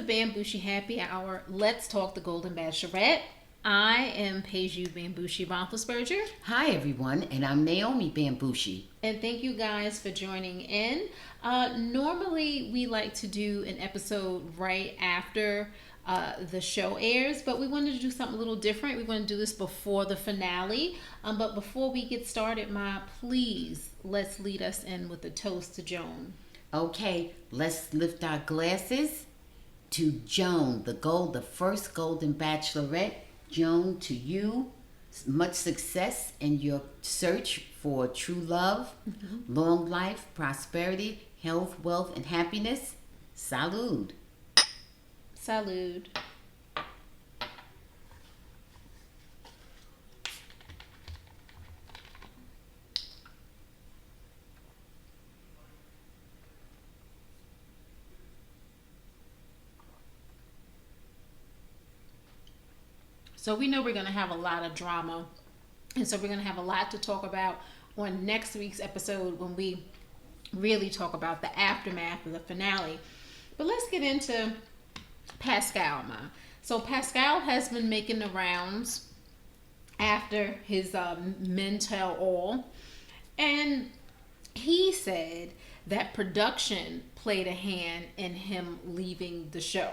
Bamgboshe Happy Hour. Let's talk the Golden Bachelorette. I am Peju Bamgboshe Happy. Hi everyone, and I'm Naomi Bamgboshe. And thank you guys for joining in. Normally, we like to do an episode right after the show airs, but we wanted to do something a little different. We want to do this before the finale. But before we get started, please, let's lead us in with a toast to Joan. Okay, let's lift our glasses to Joan, the first Golden Bachelorette. Joan, to you, much success in your search for true love, long life, prosperity, health, wealth, and happiness. Salud. Salud. So we know we're going to have a lot of drama. And so we're going to have a lot to talk about on next week's episode when we really talk about the aftermath of the finale. But let's get into Pascal, Ma. So Pascal has been making the rounds after his Men Tell All. And he said that production played a hand in him leaving the show.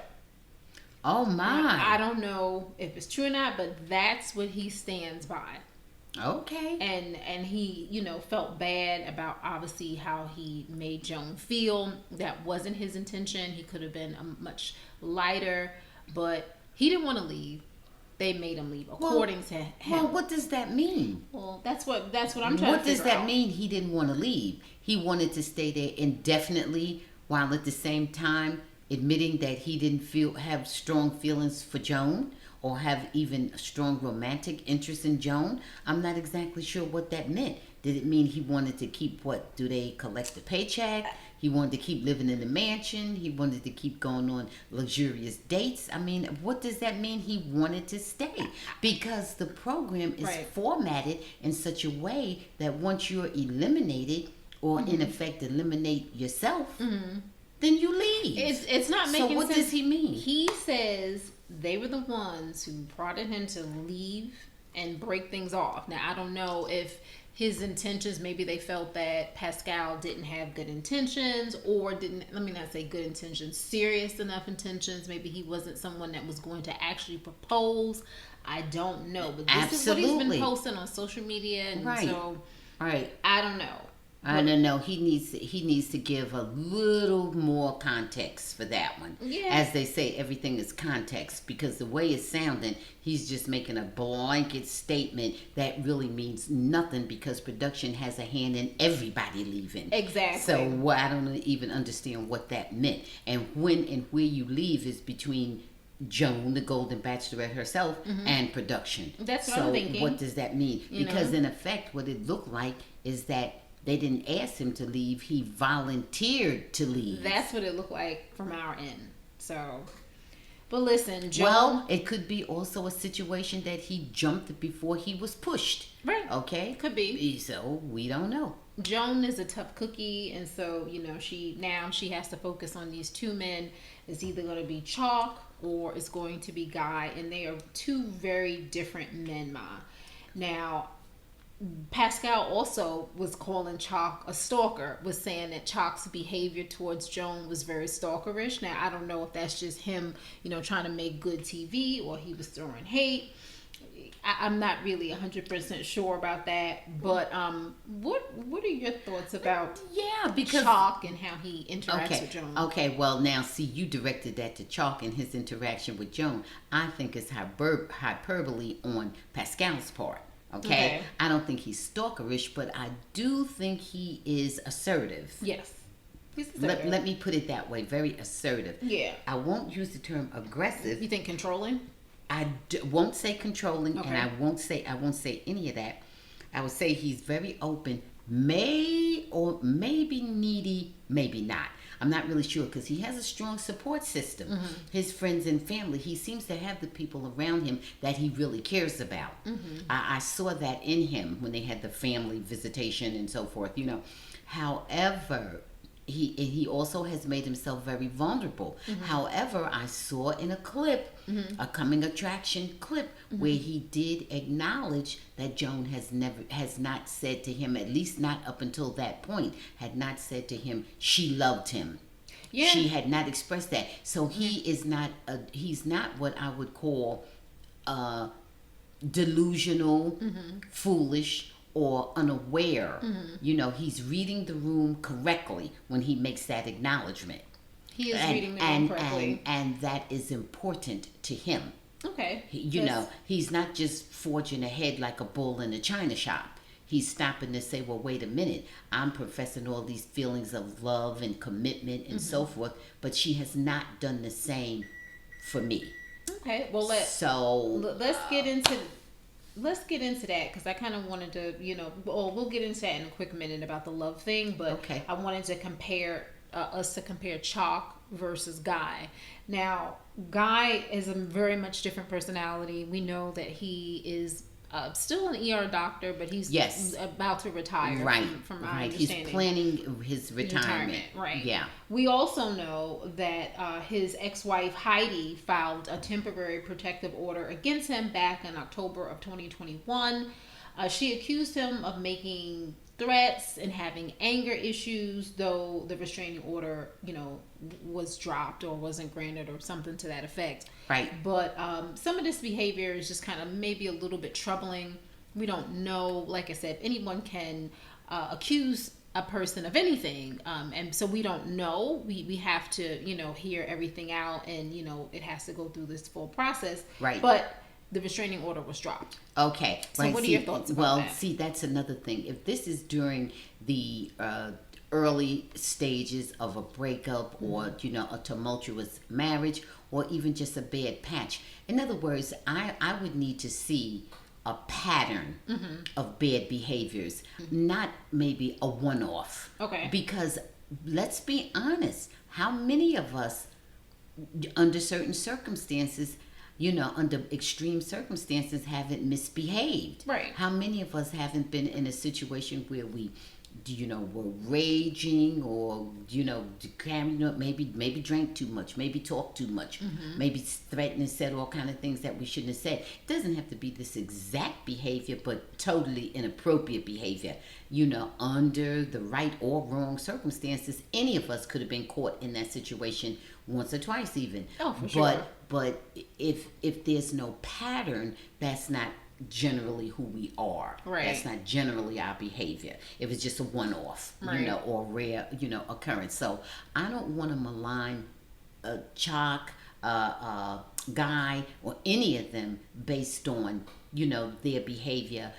Oh my. I don't know if it's true or not, but that's what he stands by. Okay. And he, felt bad about obviously how he made Joan feel. That wasn't his intention. He could have been much lighter, but he didn't want to leave. They made him leave, according to him. Well, what does that mean? Well, that's what I'm trying to figure out. What does that mean? He didn't want to leave. He wanted to stay there indefinitely, while at the same time admitting that he didn't have strong feelings for Joan or have even a strong romantic interest in Joan. I'm not exactly sure what that meant. Did it mean he wanted to keep, do they collect the paycheck? He wanted to keep living in the mansion. He wanted to keep going on luxurious dates. I mean, what does that mean he wanted to stay? Because the program is formatted in such a way that once you're eliminated or in effect eliminate yourself, then you leave. It's not making sense. So what does he mean? He says they were the ones who prodded him to leave and break things off. Now, I don't know if his intentions, maybe they felt that Pascal didn't have good intentions or let me not say good intentions, serious enough intentions. Maybe he wasn't someone that was going to actually propose. I don't know. But this is what he's been posting on social media. And so, I don't know. I don't know. He needs to give a little more context for that one. Yeah. As they say, everything is context, because the way it's sounding, he's just making a blanket statement that really means nothing, because production has a hand in everybody leaving. Exactly. So I don't even understand what that meant. And when and where you leave is between Joan, the Golden Bachelorette herself, and production. That's what I'm thinking. So what does that mean? Because in effect, what it looked like is that they didn't ask him to leave. He volunteered to leave. That's what it looked like from our end. So, but listen, Joan. Well, it could be also a situation that he jumped before he was pushed. Right. Okay. Could be. So we don't know. Joan is a tough cookie, and so she has to focus on these two men. It's either going to be Chock or it's going to be Guy, and they are two very different men, Ma. Now, Pascal also was calling Chock a stalker, was saying that Chock's behavior towards Joan was very stalkerish. Now, I don't know if that's just him, trying to make good TV, or he was throwing hate. I'm not really 100% sure about that. But what are your thoughts about Chock and how he interacts with Joan? Okay, well, now, see, you directed that to Chock and his interaction with Joan. I think it's hyperbole on Pascal's part. Okay? I don't think he's stalkerish, but I do think he is assertive. Yes. He's assertive. Let me put it that way. Very assertive. Yeah. I won't use the term aggressive. You think controlling? I won't say controlling, and I won't say any of that. I would say he's very open, maybe needy, maybe not. I'm not really sure, because he has a strong support system. His friends and family, he seems to have the people around him that he really cares about. I saw that in him when they had the family visitation and so forth. However, he also has made himself very vulnerable. However, I saw in a clip, a coming attraction clip, where he did acknowledge that Joan has not said to him, at least not up until that point, had not said to him she loved him. Yeah. She had not expressed that. So he's not what I would call delusional, foolish, or unaware. He's reading the room correctly when he makes that acknowledgement. He is reading the room correctly. And that is important to him. Okay. He's not just forging ahead like a bull in a china shop. He's stopping to say, well, wait a minute. I'm professing all these feelings of love and commitment and so forth, but she has not done the same for me. Okay. Well, let's get into that, because I kind of wanted to, we'll get into that in a quick minute about the love thing, but okay. I wanted to compare Chock versus Guy. Now, Guy is a very much different personality. We know that he is still an ER doctor, but he's about to retire. Right. From my understanding. He's planning his retirement. Right. Yeah. We also know that his ex-wife Heidi filed a temporary protective order against him back in October of 2021. She accused him of making threats and having anger issues, though the restraining order, was dropped or wasn't granted or something to that effect. Right. But some of this behavior is just kind of maybe a little bit troubling. We don't know. Like I said, anyone can accuse a person of anything, and so we don't know. We have to, hear everything out, and it has to go through this full process. Right. But the restraining order was dropped. Okay. So what are your thoughts about that? Well, see, that's another thing. If this is during the early stages of a breakup or, a tumultuous marriage or even just a bad patch. In other words, I would need to see a pattern of bad behaviors, not maybe a one-off. Okay. Because let's be honest, how many of us, under certain circumstances, under extreme circumstances, haven't misbehaved? Right. How many of us haven't been in a situation where we, were raging or, maybe drank too much, maybe talked too much, maybe threatened and said all kind of things that we shouldn't have said. It doesn't have to be this exact behavior, but totally inappropriate behavior. Under the right or wrong circumstances, any of us could have been caught in that situation once or twice even. Oh, for sure. But if there's no pattern, that's not generally who we are. Right. That's not generally our behavior. If it's just a one-off, right. Or rare, occurrence. So I don't want to malign Chock, Guy, or any of them based on, their behavior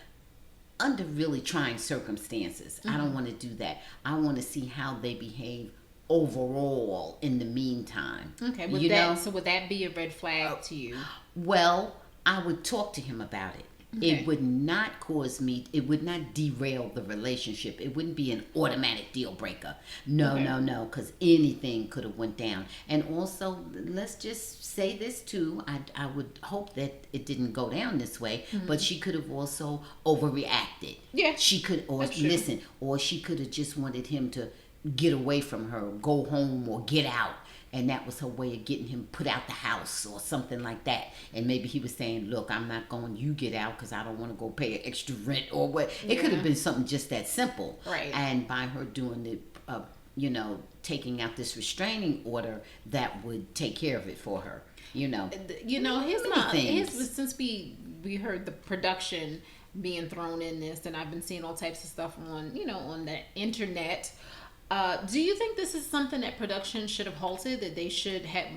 under really trying circumstances. I don't want to do that. I want to see how they behave overall in the meantime. Okay. So would that be a red flag to you? Well, I would talk to him about it. Okay. It would not it would not derail the relationship. It wouldn't be an automatic deal breaker. No, because anything could have went down. And also, let's just say this too, I would hope that it didn't go down this way, but she could have also overreacted. Yeah. She could, or listen, or she could have just wanted him to get away from her, go home, or get out. And that was her way of getting him put out the house or something like that. And maybe he was saying, look, I'm not going, you get out because I don't want to go pay an extra rent or what. It could have been something just that simple. Right. And by her doing the, taking out this restraining order, that would take care of it for her. Since we heard the production being thrown in this, and I've been seeing all types of stuff on the internet. Do you think this is something that production should have halted? That they should have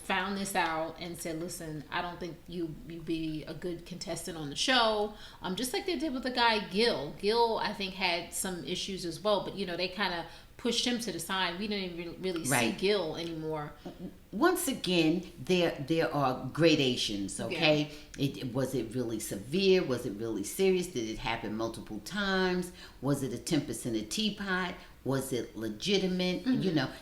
found this out and said, "Listen, I don't think you be a good contestant on the show." Just like they did with the guy Gil. Gil, I think, had some issues as well, but they kind of pushed him to the side. We didn't even really see Gil anymore. Once again, there are gradations, okay? Yeah. Was it really severe? Was it really serious? Did it happen multiple times? Was it a tempest in a teapot? Was it legitimate?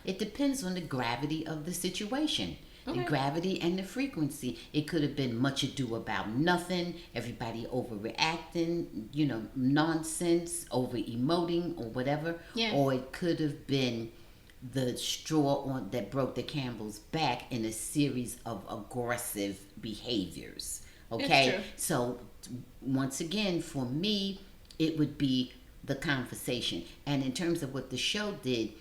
It depends on the gravity of the situation. The Okay. gravity and the frequency. It could have been much ado about nothing, everybody overreacting, nonsense, over emoting or whatever. Yeah. Or it could have been the straw that broke the camel's back in a series of aggressive behaviors. It's Okay? true. So, once again, for me, it would be the conversation. And in terms of what the show did,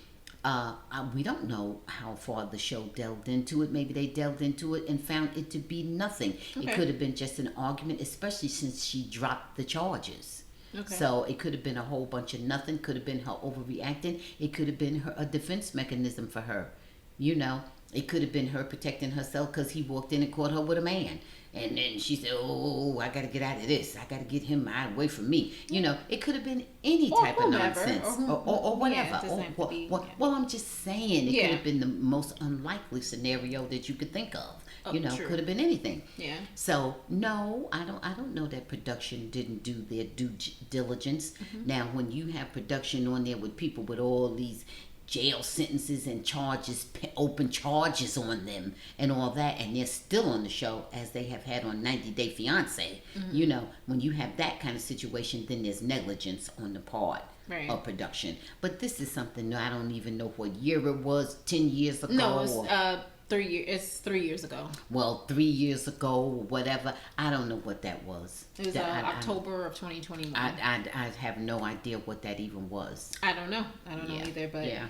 we don't know how far the show delved into it. Maybe they delved into it and found it to be nothing. Okay. It could have been just an argument, especially since she dropped the charges. Okay. So it could have been a whole bunch of nothing. Could have been her overreacting. It could have been a defense mechanism for her. It could have been her protecting herself because he walked in and caught her with a man. And then she said, "Oh, I got to get out of this. I got to get him away from me." It could have been any Or type of whomever, nonsense or whatever. Yeah, it doesn't have to be, yeah. Well, I'm just saying it Yeah. could have been the most unlikely scenario that you could think of. True. Could have been anything. Yeah. So no, I don't know that production didn't do their due diligence. Mm-hmm. Now, when you have production on there with people with all these jail sentences and charges, open charges on them, and all that, and they're still on the show as they have had on 90 Day Fiance. Mm-hmm. When you have that kind of situation, then there's negligence on the part. Right. Of production. But this is something I don't even know what year it was. 10 years ago. No, it's 3 years. It's 3 years ago. Well, 3 years ago or whatever. I don't know what that was. It was October of 2021. I have no idea what that even was. I don't know. I don't know either. But yeah.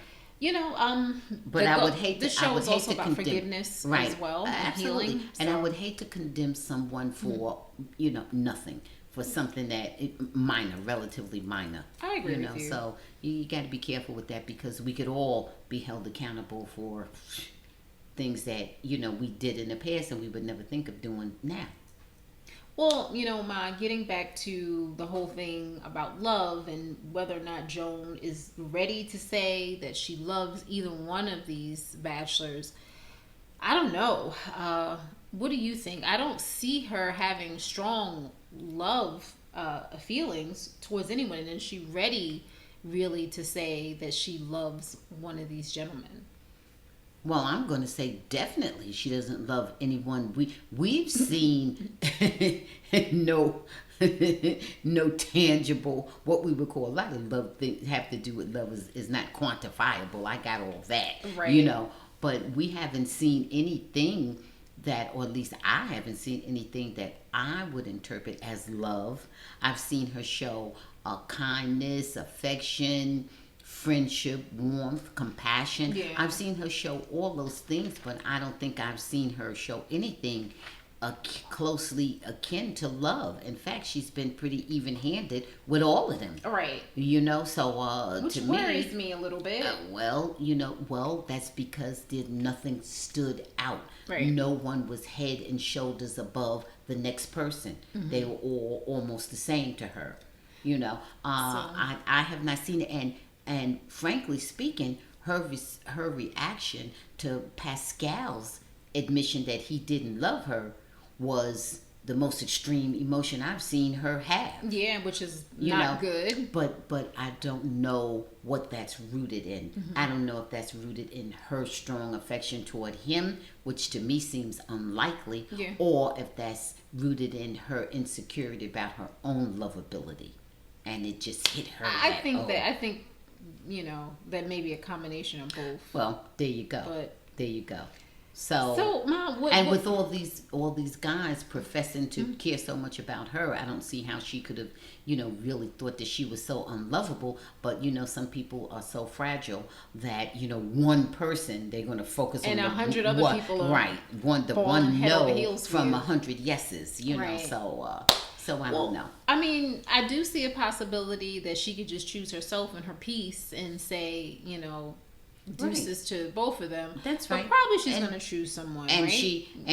But I would hate this to. show I would is hate also to about forgiveness right. as well, and Absolutely. healing. And I would hate to condemn someone for nothing, for something that minor, relatively minor. I agree with you. So you got to be careful with that because we could all be held accountable for things that we did in the past and we would never think of doing now. Well, getting back to the whole thing about love and whether or not Joan is ready to say that she loves either one of these bachelors, I don't know. What do you think? I don't see her having strong love feelings towards anyone, and is she ready really to say that she loves one of these gentlemen? Well, I'm going to say definitely she doesn't love anyone. We've seen no tangible, what we would call, a lot of love things have to do with love is not quantifiable. I got all that, right. But we haven't seen anything that, or at least I haven't seen anything that I would interpret as love. I've seen her show kindness, affection, friendship, warmth, compassion. Yeah. I've seen her show all those things, but I don't think I've seen her show anything closely akin to love. In fact, she's been pretty even-handed with all of them. Right. So which to worries me a little bit. That's because nothing stood out. Right. No one was head and shoulders above the next person. Mm-hmm. They were all almost the same to her. I have not seen it, and frankly speaking, her reaction to Pascal's admission that he didn't love her was the most extreme emotion I've seen her have. Yeah, which is not good. But I don't know what that's rooted in. Mm-hmm. I don't know if that's rooted in her strong affection toward him, which to me seems unlikely, or if that's rooted in her insecurity about her own lovability, and it just hit her. I think that may be a combination of both. Well, there you go. But there you go. So Mom, with all these guys professing to care so much about her, I don't see how she could have, really thought that she was so unlovable. But some people are so fragile that one person they're going to focus on, and 100 other people are right. One no from 100 yeses. Right. So I don't know. I mean, I do see a possibility that she could just choose herself and her peace and say, deuces to both of them. That's right. But probably she's going to choose someone, and right?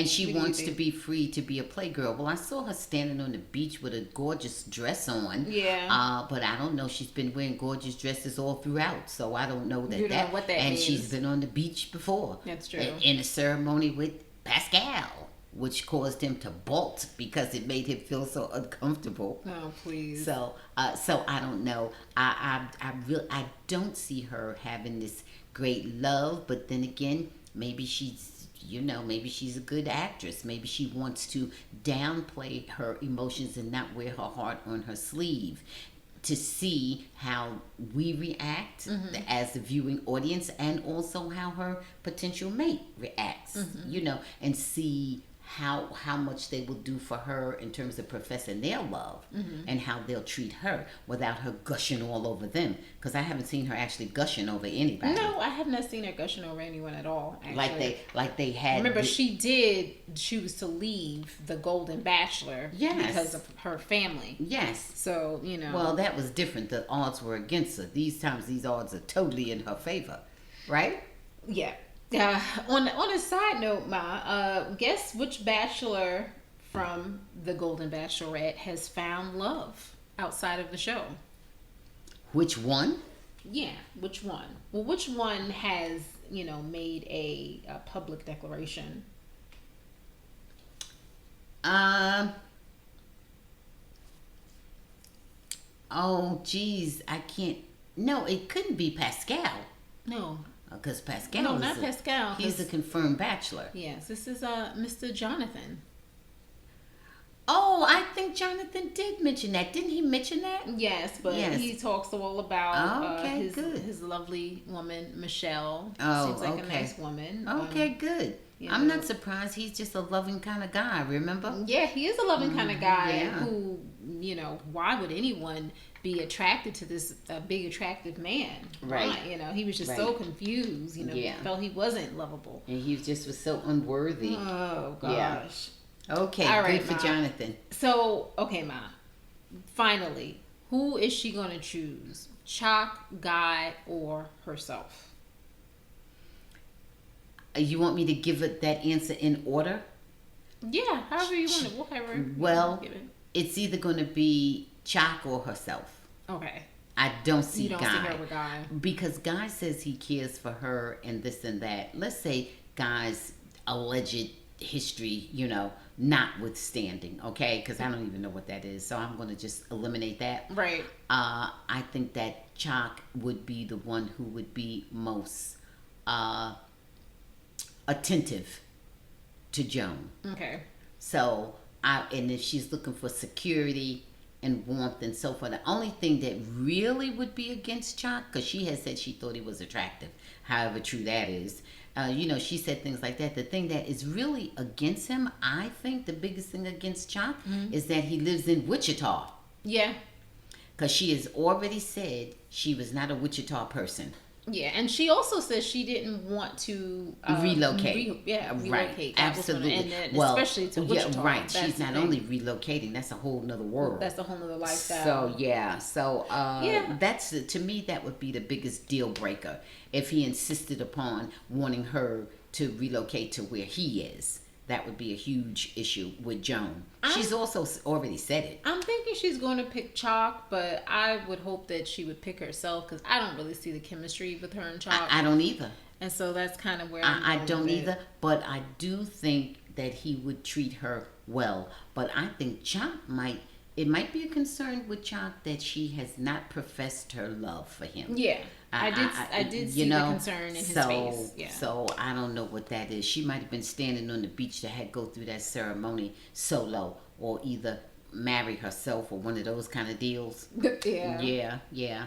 she wants to be free to be a playgirl. Well, I saw her standing on the beach with a gorgeous dress on. Yeah. But I don't know. She's been wearing gorgeous dresses all throughout, so I don't know that. You don't know what that and means. She's been on the beach before. That's true. In a ceremony with Pascal, which caused him to bolt because it made him feel so uncomfortable. Oh, please. So I don't know. I don't see her having this great love, but then again, maybe she's maybe she's a good actress. Maybe she wants to downplay her emotions and not wear her heart on her sleeve, to see how we react as the viewing audience, and also how her potential mate reacts, and see how much they will do for her in terms of professing their love, and how they'll treat her without her gushing all over them. Because I haven't seen her actually gushing over anybody. No, I have not seen her gushing over anyone at all. Actually. Like they had. Remember, she did choose to leave the Golden Bachelor because of her family. Yes. So Well, that was different. The odds were against her. These odds are totally in her favor, right? Yeah. On a side note, guess which bachelor from the Golden Bachelorette has found love outside of the show? Which one? Yeah, which one? Well, which one has, made a public declaration? Oh, geez, I can't. No, it couldn't be Pascal. No. Because Pascal. No, not Pascal. He's a confirmed bachelor. Yes, this is Mr. Jonathan. Oh, I think Jonathan did mention that. Didn't he mention that? Yes, but he talks all about his lovely woman, Michelle. Oh, seems like a nice woman. Okay, good. I'm not surprised. He's just a loving kind of guy, remember? Yeah, he is a loving kind of guy who, why would anyone be attracted to this big attractive man? Right. Why? He was just so confused, felt he wasn't lovable. And he was so unworthy. Oh, gosh. Yeah. Okay, all right, good for Jonathan. So, okay, Ma. Finally, who is she going to choose? Chock, Guy, or herself? You want me to give it that answer in order? Yeah, however you want it. Whatever. Well, it's either going to be Chock or herself. Okay. I don't see Guy. You don't see her with Guy. Because Guy says he cares for her and this and that. Let's say Guy's alleged history, notwithstanding, okay? Because I don't even know what that is. So I'm going to just eliminate that. Right. I think that Chock would be the one who would be most attentive to Joan. Okay. So, and if she's looking for security and warmth and so forth, the only thing that really would be against Chock, because she has said she thought he was attractive, however true that is, she said things like that. The thing that is really against him, I think the biggest thing against Chock is that he lives in Wichita. Yeah. Because she has already said she was not a Wichita person. Yeah, and she also says she didn't want to relocate. Relocate. Right, absolutely. And then especially to Wichita. Yeah, right. She's not only relocating; that's a whole nother world. That's a whole nother lifestyle. So that's to me that would be the biggest deal breaker if he insisted upon wanting her to relocate to where he is. That would be a huge issue with Joan. She's also already said it. I'm thinking she's going to pick Chock, but I would hope that she would pick herself because I don't really see the chemistry with her and Chock. I don't either. And so that's kind of where I don't either. But I do think that he would treat her well. But I think Chock it might be a concern with Chock that she has not professed her love for him. Yeah. I did see the concern in his face. Yeah. So I don't know what that is. She might have been standing on the beach that had go through that ceremony solo, or either marry herself or one of those kind of deals. Yeah.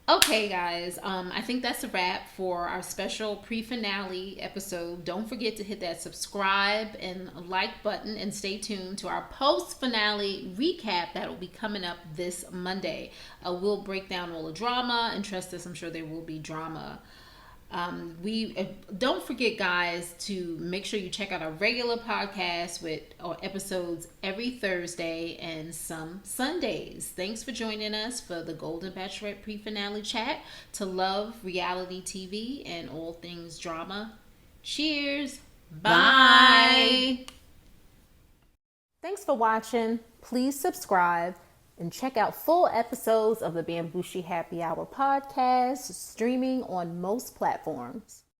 Okay, guys. I think that's a wrap for our special pre-finale episode. Don't forget to hit that subscribe and like button and stay tuned to our post-finale recap that will be coming up this Monday. We'll break down all the drama, and trust us, I'm sure there will be drama. Don't forget, guys, to make sure you check out our regular podcast with our episodes every Thursday and some Sundays. Thanks for joining us for the Golden Bachelorette pre-finale chat to love reality TV and all things drama. Cheers. Bye. Thanks for watching. Please subscribe and check out full episodes of the Bamgboshe Happy Hour podcast, streaming on most platforms.